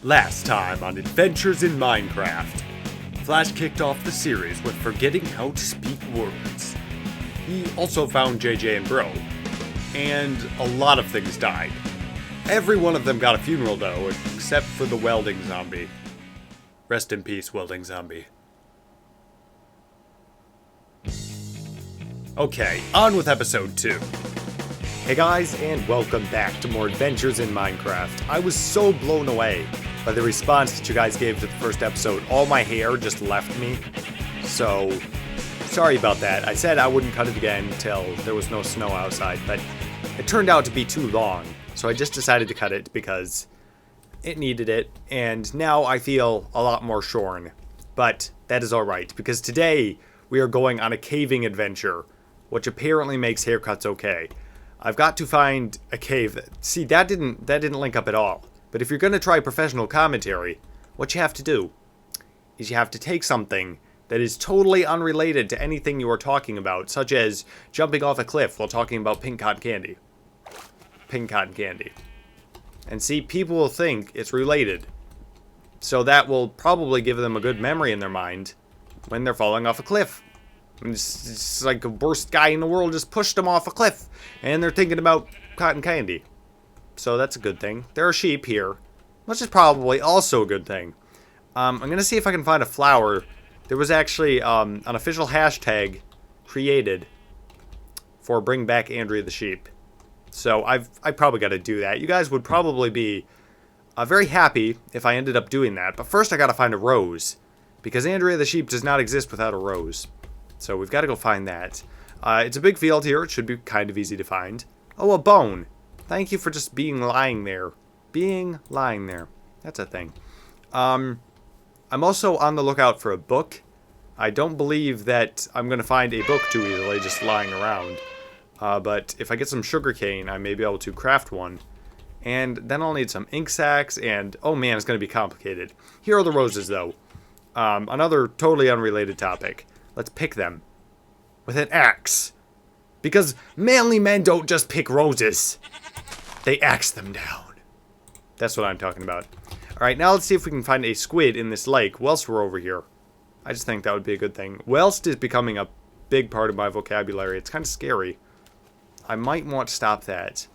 Last time on Adventures in Minecraft, Flash kicked off the series with forgetting how to speak words. He also found JJ and Bro, and a lot of things died. Every one of them got a funeral though, except for the welding zombie. Rest in peace, welding zombie. Okay, on with episode 2. Hey guys, and welcome back to more Adventures in Minecraft. I was so blown away by the response that you guys gave to the first episode. All my hair just left me, so sorry about that. I said I wouldn't cut it again until there was no snow outside, but it turned out to be too long, so I just decided to cut it because it needed it, and now I feel a lot more shorn. But that is alright, because today we are going on a caving adventure, which apparently makes haircuts okay. I've got to find a cave. See, that didn't link up at all. But if you're going to try professional commentary, what you have to do is you have to take something that is totally unrelated to anything you are talking about, such as jumping off a cliff while talking about pink cotton candy. Pink cotton candy. And see, people will think it's related. So that will probably give them a good memory in their mind when they're falling off a cliff. It's like the worst guy in the world just pushed them off a cliff, and they're thinking about cotton candy. So that's a good thing. There are sheep here, which is probably also a good thing. I'm going to see if I can find a flower. There was actually an official hashtag created for Bring Back Andrea the Sheep. So I probably got to do that. You guys would probably be very happy if I ended up doing that. But first I got to find a rose, because Andrea the Sheep does not exist without a rose. So we've got to go find that. It's a big field here. It should be kind of easy to find. Oh, a bone. Thank you for just lying there. Lying there. That's a thing. I'm also on the lookout for a book. I don't believe that I'm going to find a book too easily just lying around. But if I get some sugarcane, I may be able to craft one. And then I'll need some ink sacs and... oh man, it's going to be complicated. Here are the roses though. Another totally unrelated topic. Let's pick them with an axe. Because manly men don't just pick roses. They axe them down. That's what I'm talking about. Alright, now let's see if we can find a squid in this lake whilst we're over here. I just think that would be a good thing. Whilst is becoming a big part of my vocabulary. It's kind of scary. I might want to stop that.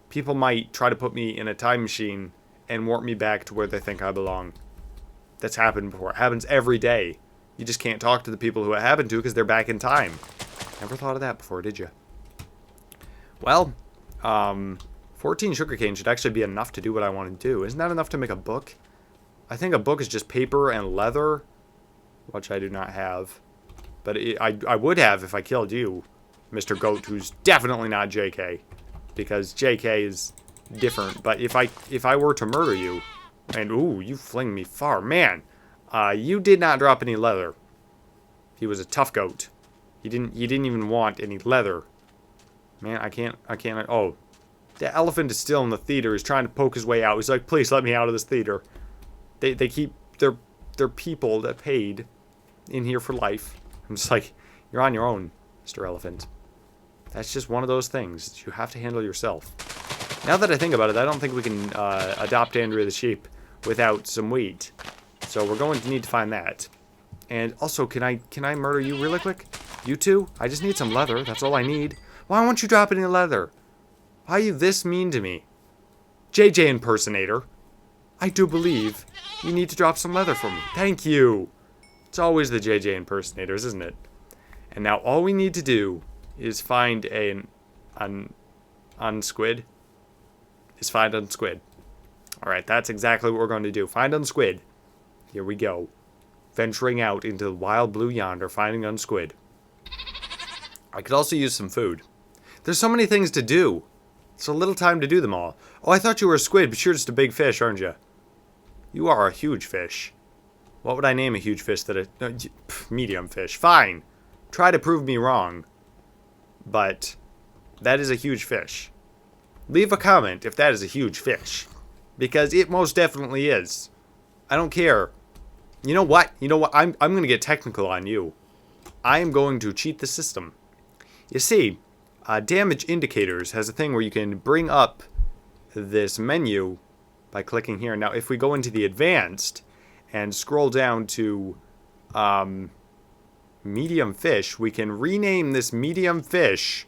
People might try to put me in a time machine and warp me back to where they think I belong. That's happened before. It happens every day. You just can't talk to the people who it happened to because they're back in time. Never thought of that before, did you? Well, 14 sugarcane should actually be enough to do what I want to do. Isn't that enough to make a book? I think a book is just paper and leather, which I do not have. But I would have if I killed you, Mr. Goat, who's definitely not JK. Because JK is different. But if I were to murder you, and ooh, you fling me far, man. You did not drop any leather. He was a tough goat. He didn't even want any leather. Man, I can't, oh. The elephant is still in the theater. He's trying to poke his way out. He's like, please let me out of this theater. They keep their people that paid in here for life. I'm just like, you're on your own, Mr. Elephant. That's just one of those things. You have to handle yourself. Now that I think about it, I don't think we can adopt Andrea the Sheep without some wheat. So we're going to need to find that. And also, can I murder you really quick? You two? I just need some leather. That's all I need. Why won't you drop any leather? Why are you this mean to me? JJ impersonator. I do believe you need to drop some leather for me. Thank you. It's always the JJ impersonators, isn't it? And now all we need to do is find an unsquid. Find unsquid. Alright, that's exactly what we're going to do. Find unsquid. Here we go. Venturing out into the wild blue yonder, finding unsquid. I could also use some food. There's so many things to do. It's a little time to do them all. Oh, I thought you were a squid, but you're just a big fish, aren't you? You are a huge fish. What would I name a huge fish that medium fish. Fine. Try to prove me wrong. But that is a huge fish. Leave a comment if that is a huge fish. Because it most definitely is. I don't care. You know what? I'm going to get technical on you. I am going to cheat the system. You see, Damage Indicators has a thing where you can bring up this menu by clicking here. Now, if we go into the advanced and scroll down to medium fish, we can rename this medium fish.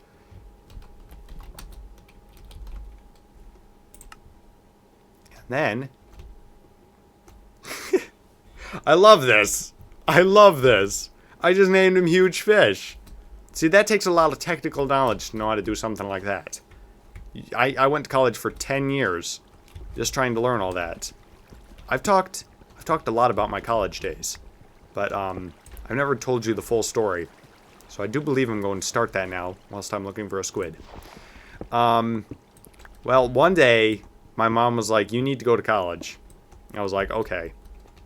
And then, I love this. I love this. I just named him Huge Fish. See, that takes a lot of technical knowledge to know how to do something like that. I went to college for 10 years just trying to learn all that. I've talked a lot about my college days, but I've never told you the full story. So I do believe I'm going to start that now whilst I'm looking for a squid. Well, one day my mom was like, "You need to go to college." I was like, "Okay."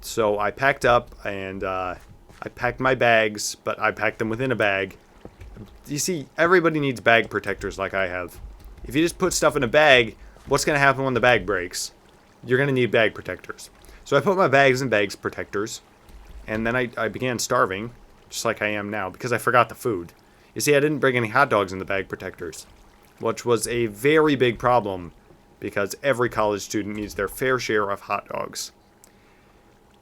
So I packed up and I packed my bags, but I packed them within a bag. You see, everybody needs bag protectors like I have. If you just put stuff in a bag, what's going to happen when the bag breaks? You're going to need bag protectors. So I put my bags in bags protectors, and then I began starving, just like I am now, because I forgot the food. You see, I didn't bring any hot dogs in the bag protectors, which was a very big problem, because every college student needs their fair share of hot dogs.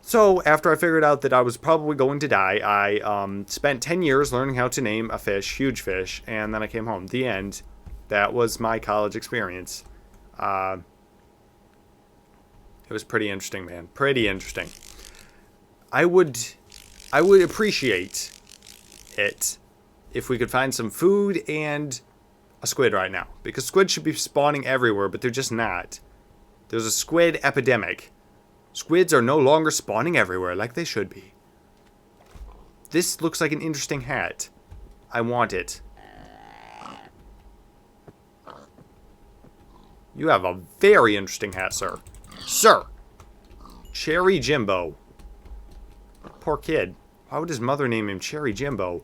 So, after I figured out that I was probably going to die, I spent 10 years learning how to name a fish, Huge Fish, and then I came home. The end. That was my college experience. It was pretty interesting, man. Pretty interesting. I would appreciate it if we could find some food and a squid right now. Because squid should be spawning everywhere, but they're just not. There's a squid epidemic. Squids are no longer spawning everywhere like they should be. This looks like an interesting hat. I want it. You have a very interesting hat, sir. Sir! Cherry Jimbo. Poor kid. Why would his mother name him Cherry Jimbo?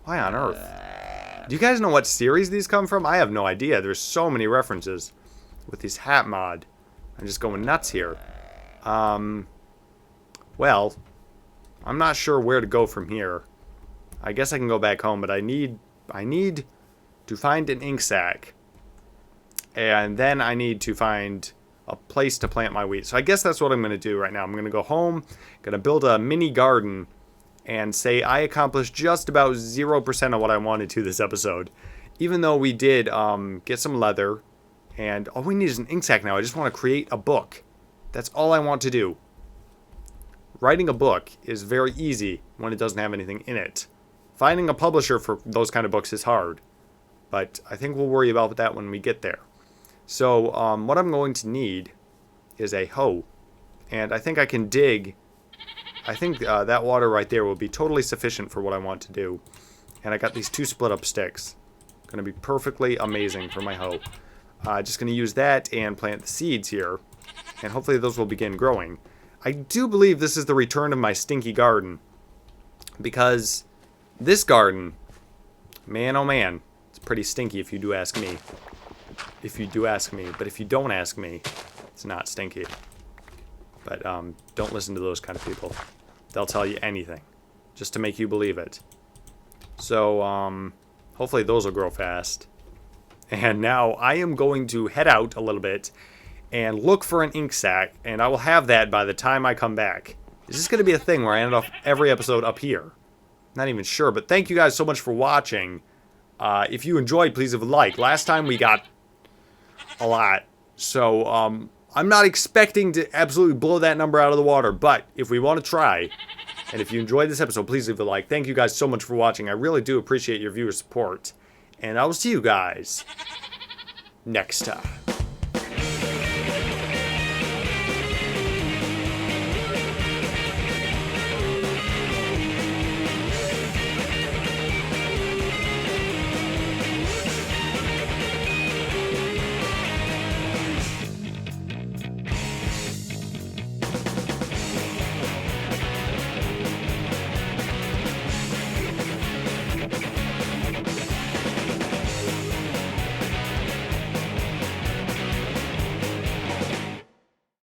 Why on earth? Do you guys know what series these come from? I have no idea. There's so many references with these hat mod. I'm just going nuts here. Well, I'm not sure where to go from here. I guess I can go back home, but I need to find an ink sac. And then I need to find a place to plant my wheat. So I guess that's what I'm going to do right now. I'm going to go home, going to build a mini garden, and say I accomplished just about 0% of what I wanted to this episode. Even though we did get some leather, and all we need is an ink sac now. I just want to create a book. That's all I want to do. Writing a book is very easy when it doesn't have anything in it. Finding a publisher for those kind of books is hard. But I think we'll worry about that when we get there. So what I'm going to need is a hoe. And I think I can dig. I think that water right there will be totally sufficient for what I want to do. And I got these 2 split up sticks. Going to be perfectly amazing for my hoe. Just going to use that and plant the seeds here. And hopefully those will begin growing. I do believe this is the return of my stinky garden. Because this garden, man oh man, it's pretty stinky if you do ask me. If you do ask me. But if you don't ask me, it's not stinky. But don't listen to those kind of people. They'll tell you anything just to make you believe it. So hopefully those will grow fast. And now I am going to head out a little bit and look for an ink sac, and I will have that by the time I come back. Is this going to be a thing where I end off every episode up here? Not even sure, but thank you guys so much for watching. If you enjoyed, please leave a like. Last time we got a lot, so I'm not expecting to absolutely blow that number out of the water, but if we want to try, and if you enjoyed this episode, please leave a like. Thank you guys so much for watching. I really do appreciate your viewer support, and I will see you guys next time.